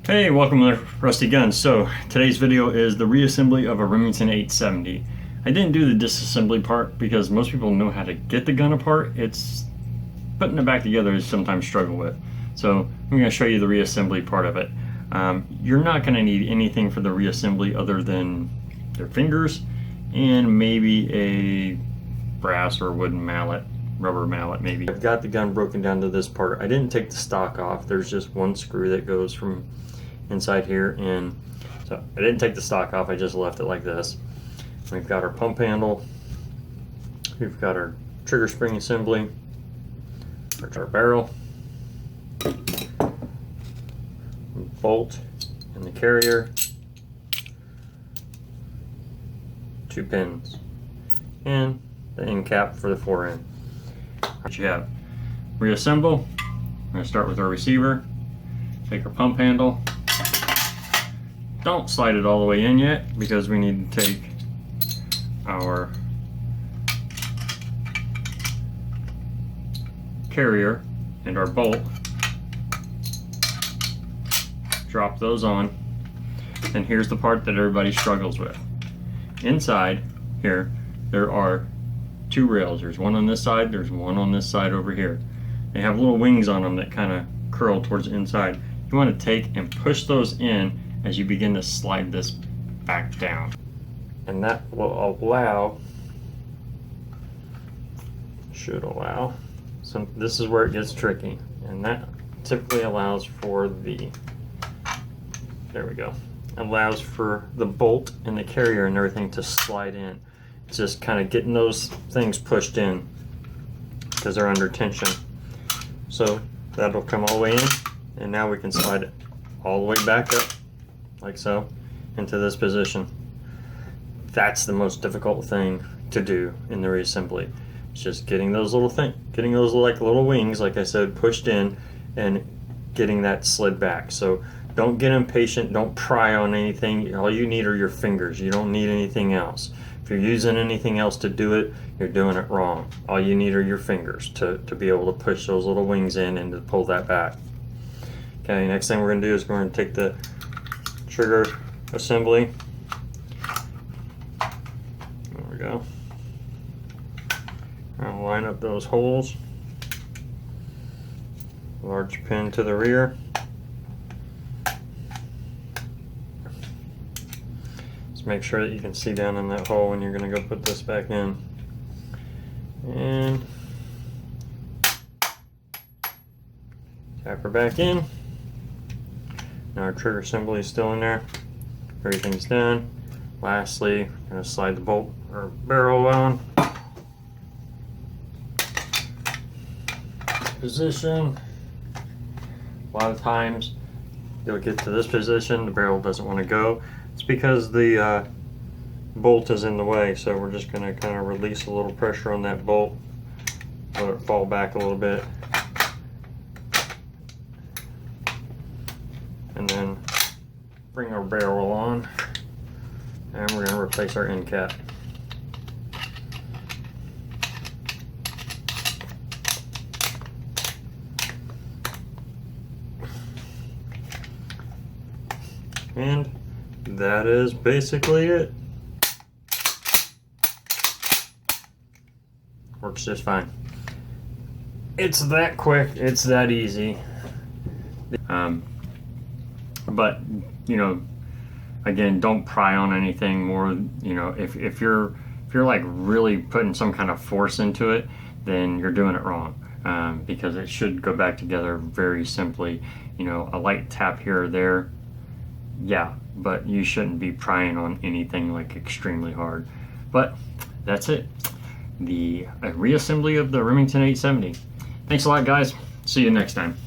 Hey, welcome to Rusty Guns. So today's video is the reassembly of a Remington 870. I didn't do the disassembly part because most people know how to get the gun apart. It's putting it back together is sometimes struggle with. So I'm going to show you the reassembly part of it. You're not going to need anything for the reassembly other than their fingers and maybe a brass or wooden mallet, rubber mallet maybe. I've got the gun broken down to this part. I didn't take the stock off. There's just one screw that goes from inside here, and so I didn't take the stock off, I just left it like this. We've got our pump handle, we've got our trigger spring assembly, our barrel, bolt and the carrier, 2 pins, and the end cap for the fore end. What you have, reassemble. I'm going to start with our receiver, take our pump handle. Don't slide it all the way in yet because we need to take our carrier and our bolt, drop those on, and here's the part that everybody struggles with. Inside here there are 2 rails. There's one on this side, there's one on this side over here. They have little wings on them that kind of curl towards the inside. You want to take and push those in as you begin to slide this back down. And that will allow, should allow, some, this is where it gets tricky. And that typically allows for the, there we go, allows for the bolt and the carrier and everything to slide in. It's just kind of getting those things pushed in because they're under tension. So that'll come all the way in, and now we can slide it all the way back up like so into this position. That's the most difficult thing to do in the reassembly. It's just getting those like little wings, like I said, pushed in and getting that slid back. So don't get impatient, don't pry on anything. All you need are your fingers. You don't need anything else. If you're using anything else to do it, you're doing it wrong. All you need are your fingers to be able to push those little wings in and to pull that back. Okay, next thing we're going to do is we're going to take the trigger assembly. There we go. I'll line up those holes. Large pin to the rear. Just make sure that you can see down in that hole when you're going to go put this back in. And tap her back in. Now our trigger assembly is still in there. Everything's done. Lastly, I'm going to slide the bolt or barrel on. Position. A lot of times you'll get to this position, the barrel doesn't want to go. It's because the bolt is in the way, so we're just going to kind of release a little pressure on that bolt, let it fall back a little bit. And then bring our barrel on, and we're going to replace our end cap. And that is basically it. Works just fine. It's that quick, it's that easy. But you know, again, don't pry on anything more. You know, if you're like really putting some kind of force into it, then you're doing it wrong, because it should go back together very simply. You know, a light tap here or there, yeah, but you shouldn't be prying on anything like extremely hard. But that's it, the reassembly of the Remington 870. Thanks a lot, guys. See you next time.